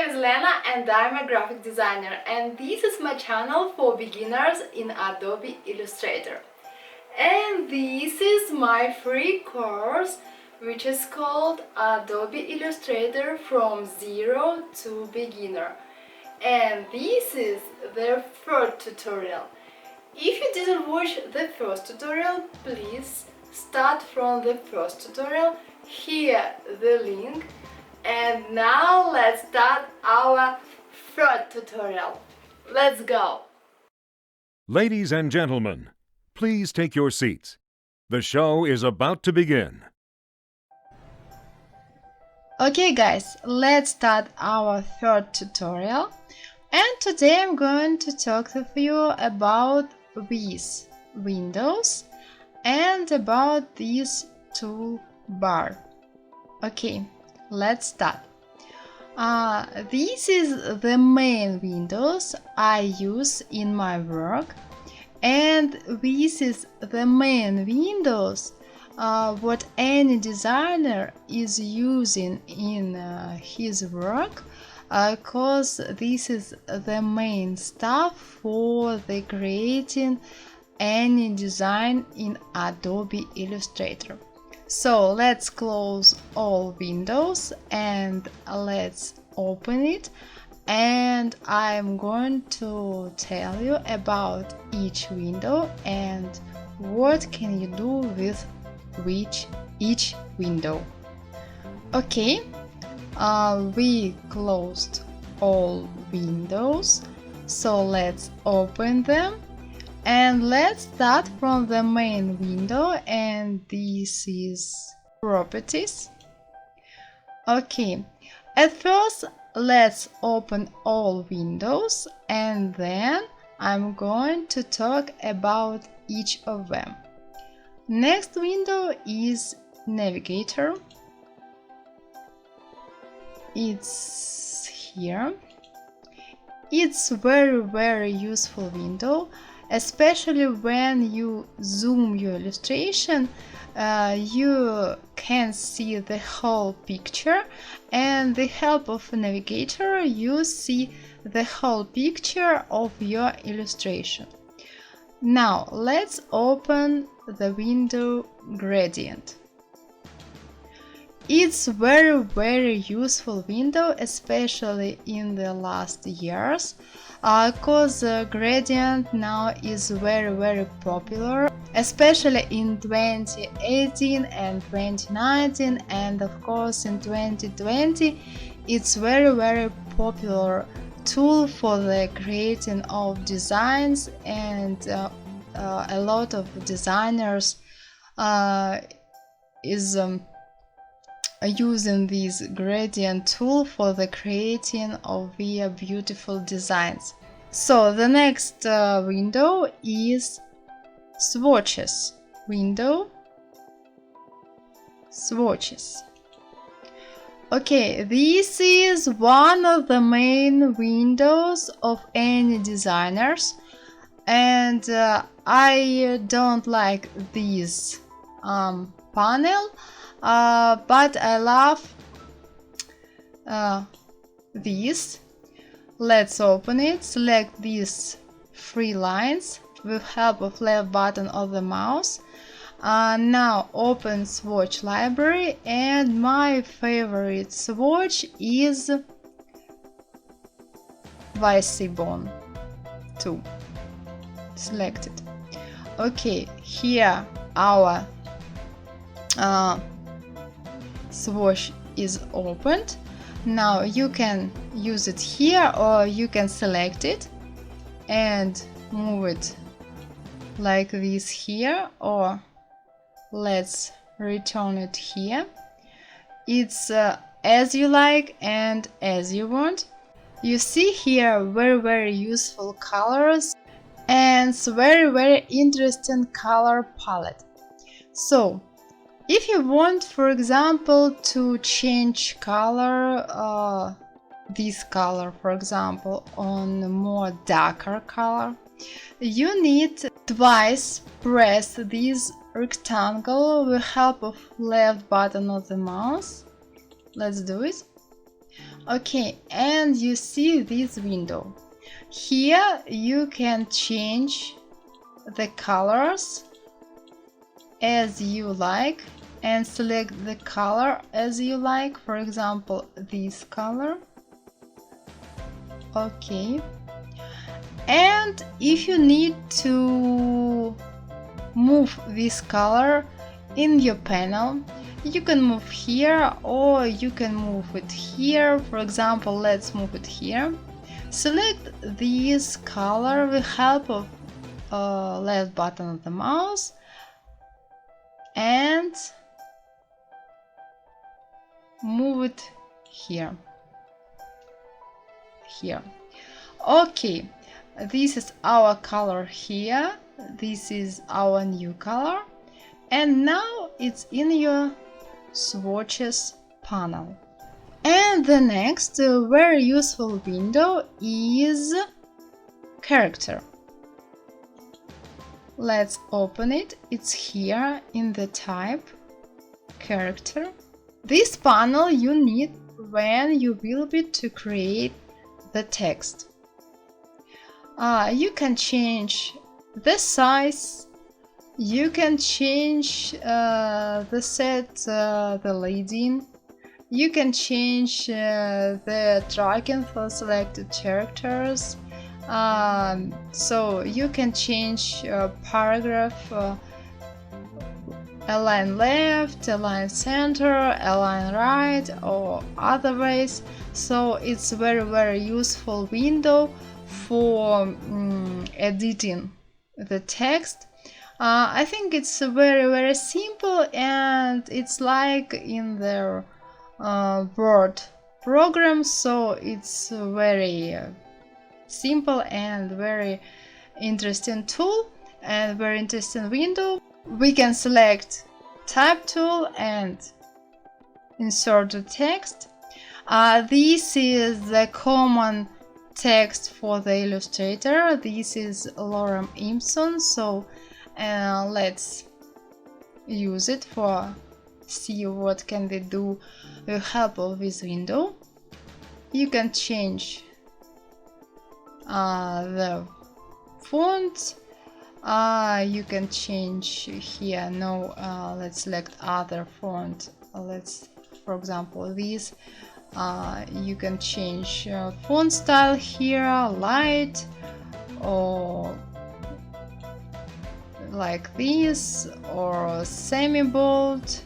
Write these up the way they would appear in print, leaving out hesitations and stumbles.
name is Elena and I'm a graphic designer, and this is my channel for beginners in Adobe Illustrator. And this is my free course which is called Adobe Illustrator from Zero to Beginner. And this is the third tutorial. If you didn't watch the first tutorial, please start from the first tutorial, here the link. And now let's start our third tutorial. Let's go! Ladies and gentlemen, please take your seats. The show is about to begin. Okay guys, let's start our third tutorial. And today I'm going to talk with you about these windows and about this toolbar. Okay, let's start. This is the main windows I use in my work, and this is the main windows what any designer is using in his work, because this is the main stuff for the creating any design in Adobe Illustrator. So let's close all windows and let's open it, and I'm going to tell you about each window and what can you do with each window. Okay, we closed all windows, so let's open them. And let's start from the main window, and this is properties. Okay, at first let's open all windows and then I'm going to talk about each of them. Next window is navigator. It's here. It's very useful window, especially when you zoom your illustration. You can see the whole picture, and with the help of a navigator you see the whole picture of your illustration. Now let's open the window gradient. It's very useful window, especially in the last years, because gradient now is very popular, especially in 2018 and 2019, and of course in 2020 it's very popular tool for the creating of designs, and a lot of designers is using this gradient tool for the creating of their beautiful designs. So the next window is swatches window. Swatches. Okay, this is one of the main windows of any designers, and I don't like this panel, but I love this. Let's open it. Select these three lines with help of left button of the mouse. Now open swatch library, and my favorite swatch is Weissibon 2. Select it. Okay, here our swatch is opened. Now you can use it here, or you can select it and move it like this here, or let's return it here. It's as you like and as you want. You see here very useful colors and very interesting color palette. So if you want, for example, to change color, this color for example, on a more darker color, you need twice press this rectangle with help of left button of the mouse. Let's do it. Okay, and you see this window. Here you can change the colors as you like and select the color as you like. For example, this color. Okay. And if you need to move this color in your panel, you can move here or you can move it here. For example, let's move it here. Select this color with help of left button of the mouse and move it here. Okay, this is our color here. This is our new color, and now it's in your swatches panel. And the next very useful window is character. Let's open it. It's here in the type character. This panel you need when you will be to create the text. You can change the size, you can change the set, the leading, you can change the tracking for selected characters, so you can change paragraph, align left, align center, align right, or other ways. So it's very useful window for editing the text. I think it's very simple, and it's like in the Word program, so it's very simple and very interesting tool and very interesting window. We can select type tool and insert the text. This is the common text for the Illustrator. This is Lorem Ipsum, so let's use it for see what can we do with help of this window. You can change the font. You can change here. No, let's select other font. Let's, for example, this. You can change font style here, light, or like this, or semi-bold,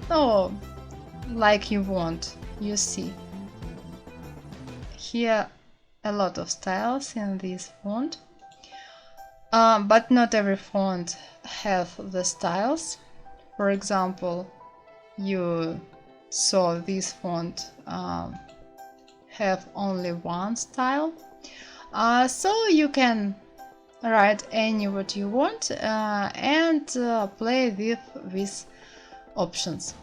or like you want. You see here a lot of styles in this font, but not every font have the styles. For example, you saw this font have only one style, so you can write any what you want and play with these options.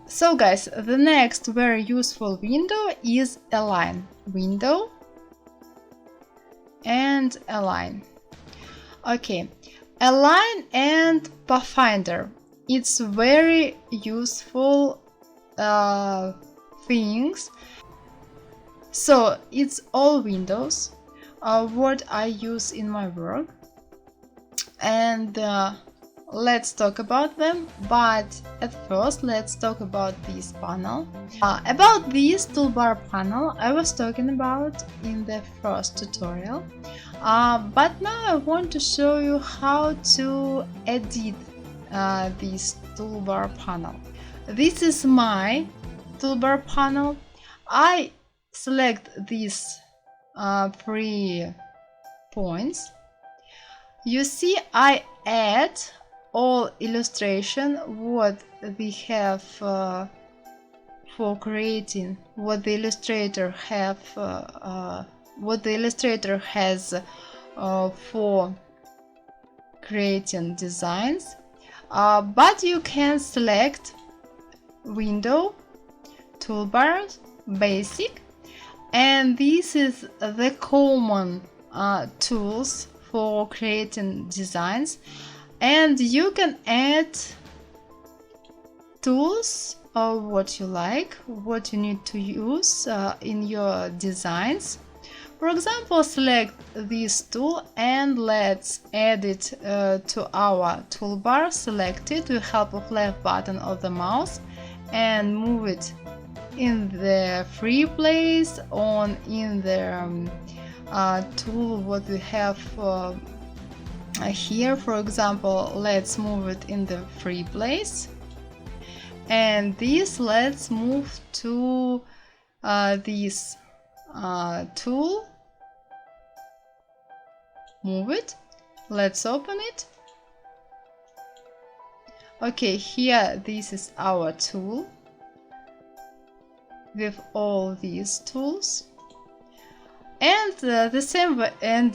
So guys, the next very useful window is Align window and Align. Okay, Align and Pathfinder. It's very useful things. So it's all windows what I use in my work, and let's talk about them. But at first let's talk about this panel. About this toolbar panel I was talking about in the first tutorial, but now I want to show you how to edit this toolbar panel. This is my toolbar panel. I select these 3 points. You see, I add all illustration what we have for creating, what the Illustrator have, what the Illustrator has for creating designs. But you can select window, toolbars, basic, and this is the common tools for creating designs, and you can add tools what you like, what you need to use in your designs. For example, select this tool and let's add it to our toolbar. Select it with help of left button of the mouse and move it in the free place on in the tool what we have here. For example, let's move it in the free place, and this let's move to this tool. Move it. Let's open it. Okay, here this is our tool with all these tools, and the same way, and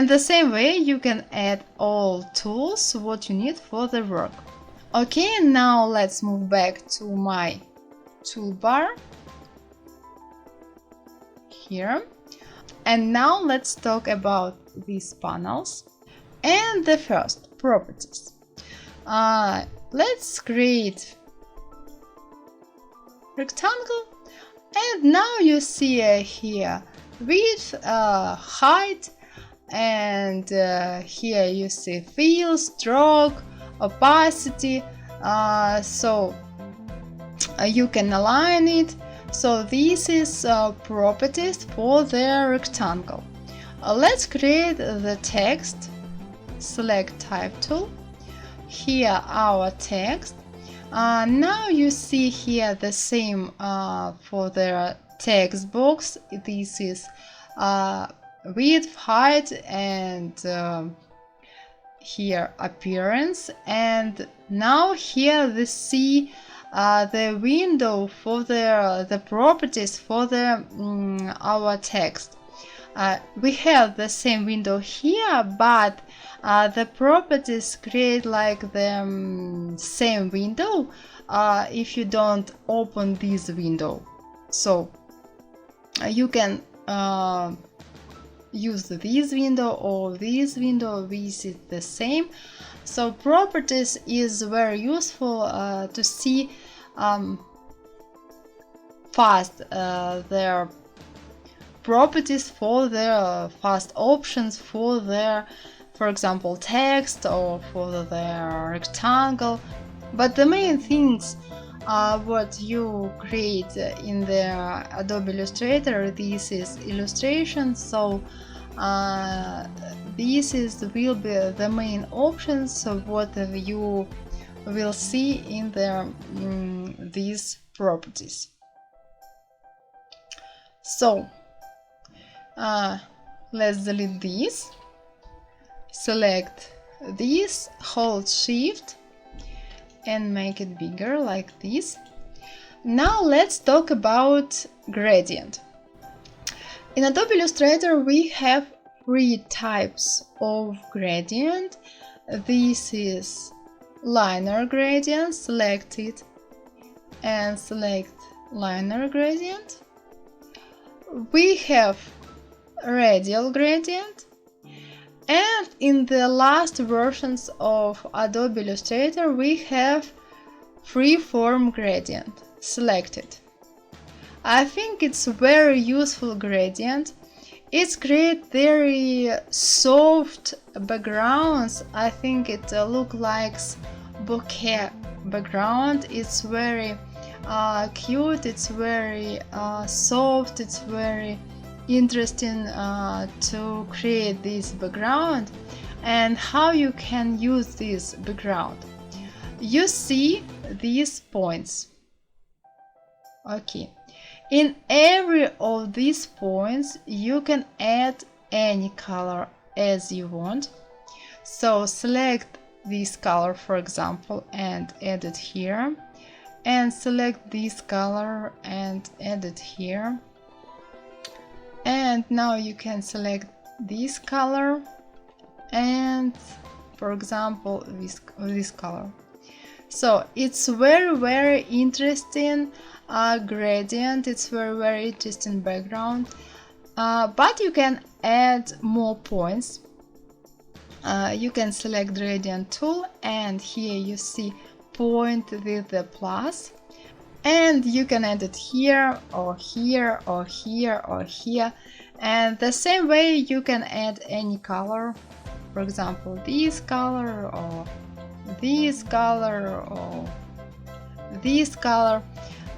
the same way you can add all tools what you need for the work. Okay, now let's move back to my toolbar here, and now let's talk about these panels. And the first, properties. Let's create rectangle, and now you see here width, height, and here you see fill, stroke, opacity, so you can align it. So this is properties for the rectangle. Let's create the text. Select type tool. Here our text. Now you see here the same for the text box. This is width, height, and here appearance. And now here we see the window for the properties for the our text. We have the same window here, but the properties create like the same window if you don't open this window. So you can use this window or this window, this is the same. So properties is very useful to see fast their properties for their fast options for their, for example, text or for the rectangle. But the main things what you create in the Adobe Illustrator, this is illustration, so this will be the main options of what you will see in the these properties. So let's delete this, select this, hold shift and make it bigger like this. Now let's talk about gradient. In Adobe Illustrator we have three types of gradient. This is liner gradient. Select it and select liner gradient. We have radial gradient, and in the last versions of Adobe Illustrator we have freeform gradient. Select it. I think it's a very useful gradient. It creates very soft backgrounds. I think it looks like bokeh background. It's very cute, it's very soft, it's very interesting to create this background. And how you can use this background? You see these points. Okay, in every of these points you can add any color as you want. So select this color, for example, and add it here, and select this color and add it here. And now you can select this color and, for example, this color. So it's very interesting gradient. It's very interesting background. But you can add more points. You can select gradient tool, and here you see point with the plus. and you can add it here or here or here or here, and the same way you can add any color, for example this color or this color or this color.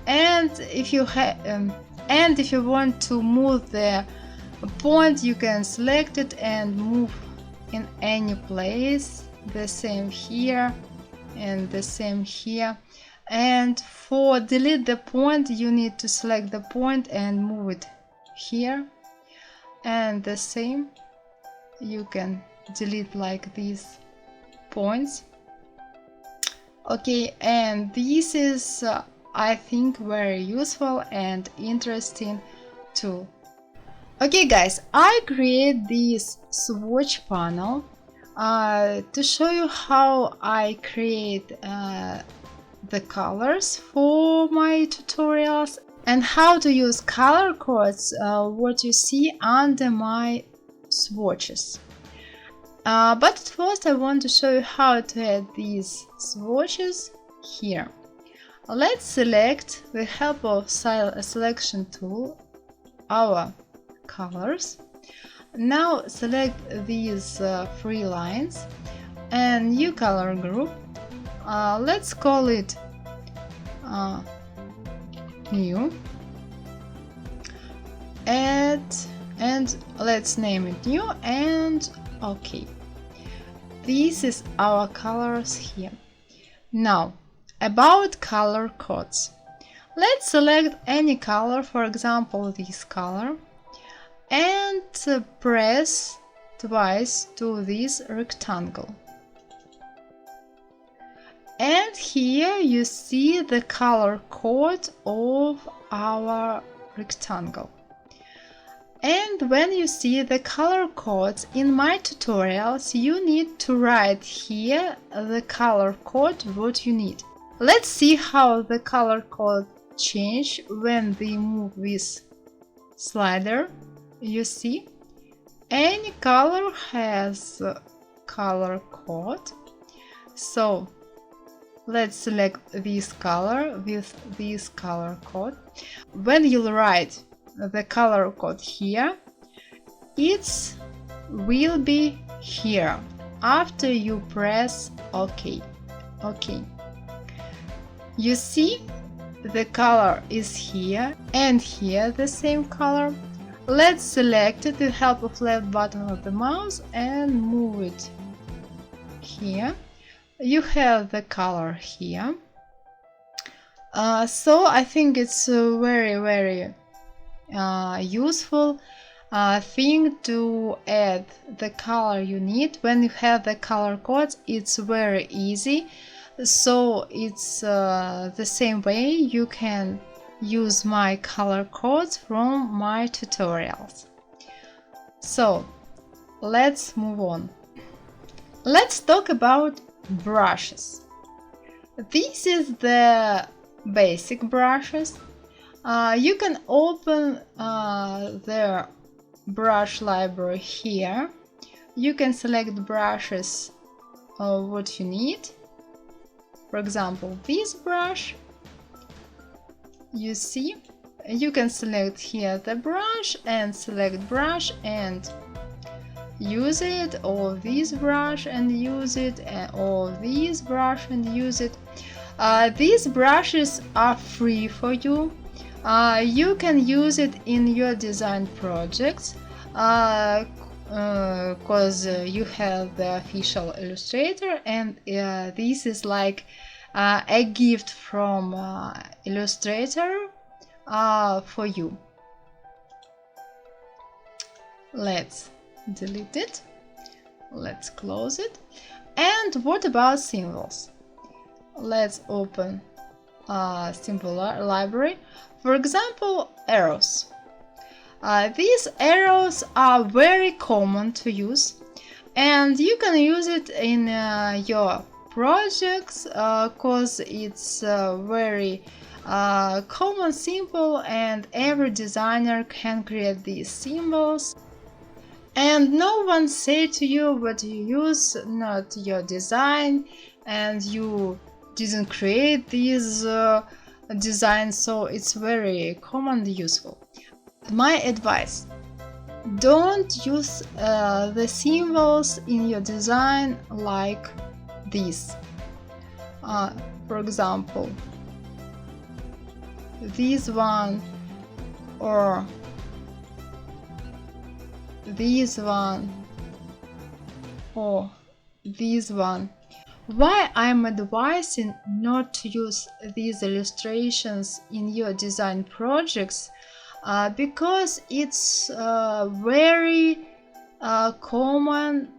And if you want to move the point, you can select it and move in any place. The same here and the same here. And for delete the point, you need to select the point and move it here. And the same, you can delete like these points. Okay, and this is I think very useful and interesting tool. Okay guys, I create this swatch panel to show you how I create the colors for my tutorials and how to use color codes, what you see under my swatches. But first I want to show you how to add these swatches here. Let's select, with the help of selection tool, our colors. Now select these 3 lines and new color group. Let's call it new, and let's name it new, and okay. This is our colors here. Now about color codes. Let's select any color, for example this color, and press twice to this rectangle. And here you see the color code of our rectangle. And when you see the color codes in my tutorials, you need to write here the color code what you need. Let's see how the color code change when we move this slider. You see, any color has a color code. So let's select this color with this color code. When you write the color code here, it will be here after you press OK. OK. You see, the color is here and here the same color. Let's select it with the help of left button of the mouse and move it here. You have the color here. So I think it's a very useful thing to add the color you need. When you have the color codes, it's very easy. So it's the same way you can use my color codes from my tutorials. So let's move on. Let's talk about brushes. This is the basic brushes. You can open the brush library here. You can select brushes what you need. For example, this brush. You see, you can select here the brush and select brush and use it, or this brush and use it, or this brush and use it. These brushes are free for you. You can use it in your design projects because you have the official Illustrator, and this is like a gift from Illustrator for you. Let's delete it. Let's close it. And what about symbols? Let's open symbol library. For example, arrows. These arrows are very common to use, and you can use it in your projects because it's very common symbol, and every designer can create these symbols. And no one say to you what you use, not your design, and you didn't create these design, so it's very common and useful. My advice: don't use the symbols in your design like this. For example, this one or this one or this one. Why I'm advising not to use these illustrations in your design projects? Because it's very common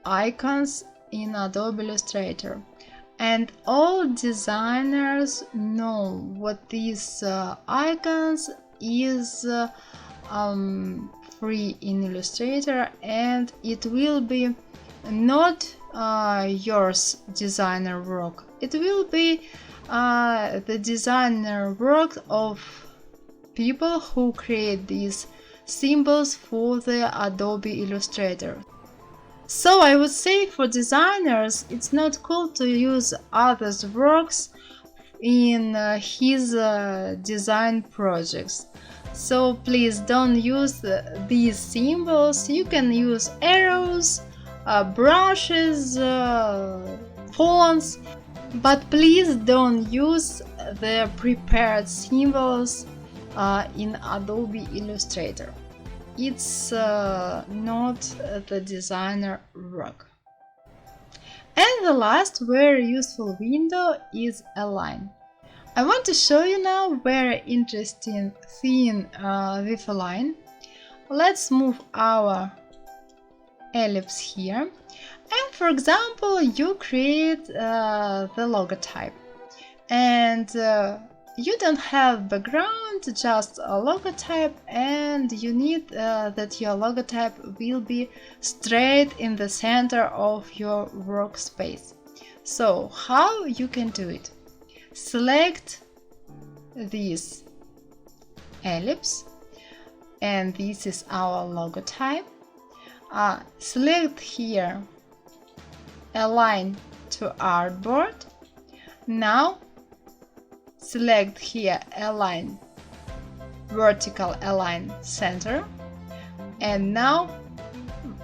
icons in Adobe Illustrator, and all designers know what these icons is free in Illustrator, and it will be not yours designer work. It will be the designer work of people who create these symbols for the Adobe Illustrator. So I would say for designers, it's not cool to use others' works in his design projects. So please don't use these symbols. You can use arrows, brushes, fonts, but please don't use the prepared symbols in Adobe Illustrator. It's not the designer work. And the last very useful window is Align. I want to show you now a very interesting thing with Align. Let's move our ellipse here, and for example you create the logotype, and you don't have background, just a logotype, and you need that your logotype will be straight in the center of your workspace. So how you can do it? Select this ellipse, and this is our logotype. Select here Align to Artboard. Now select here Align Vertical Align Center, and now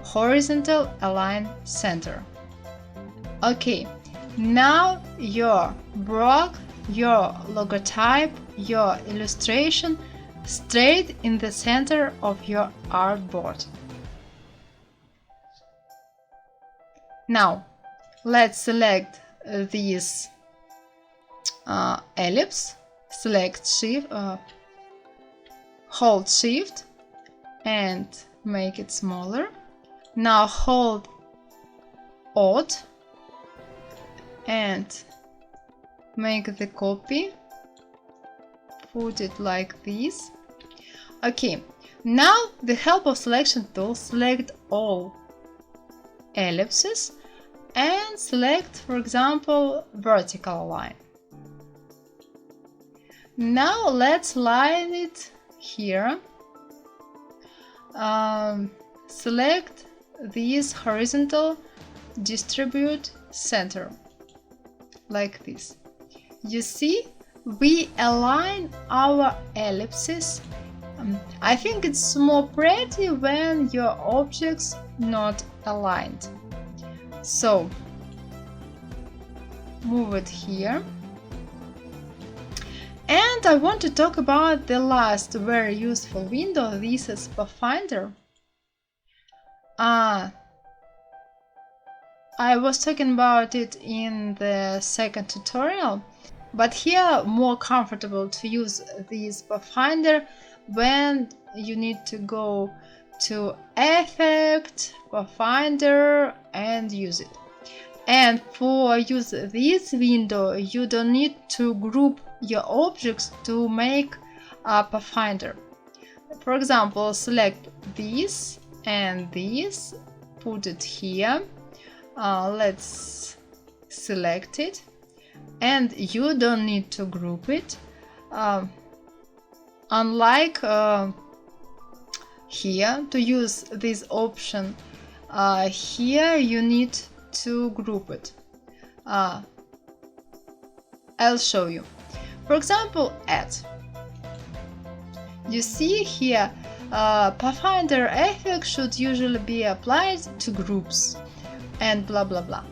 Horizontal Align Center. Okay, now your work, your logotype, your illustration straight in the center of your artboard. Now let's select this ellipse, select Shift, hold Shift and make it smaller. Now hold Alt and make the copy, put it like this. Okay, now with the help of selection tool, select all ellipses and select, for example, vertical line. Now let's line it here. Select this horizontal distribute center like this. You see, we align our ellipses. I think it's more pretty when your objects not aligned. So move it here. And I want to talk about the last very useful window. This is Pathfinder. I was talking about it in the second tutorial, but here more comfortable to use this Pathfinder when you need to go to Effect, Pathfinder and use it. And for use this window, you don't need to group your objects to make a Pathfinder. For example, select this and this, put it here. Let's select it, and you don't need to group it. Unlike here, to use this option, here you need to group it. I'll show you. For example, add. You see here, Pathfinder effect should usually be applied to groups and blah blah blah.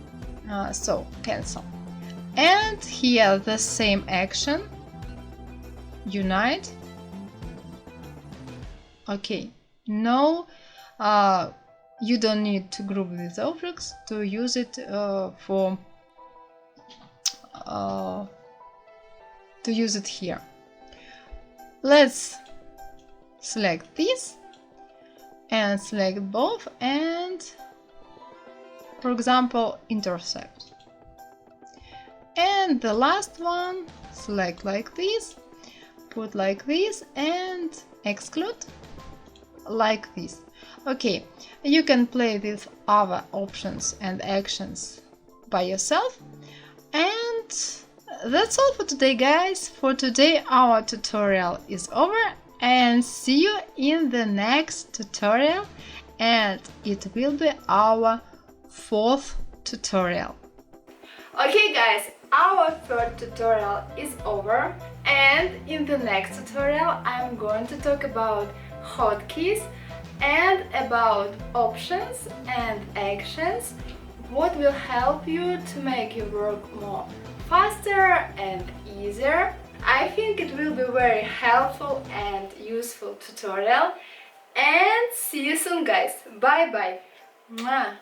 So cancel. And here the same action, unite. Okay, no, you don't need to group these objects to use it to use it here. Let's select this and select both and, for example, intersect. And the last one, select like this, put like this and exclude like this. Okay, you can play with other options and actions by yourself. And that's all for today, guys. For today our tutorial is over, and see you in the next tutorial, and it will be our 4th tutorial. Okay guys, our 3rd tutorial is over, and in the next tutorial I'm going to talk about hotkeys and about options and actions, what will help you to make your work more faster and easier. I think it will be very helpful and useful tutorial, and see you soon guys. Bye bye. Mwah.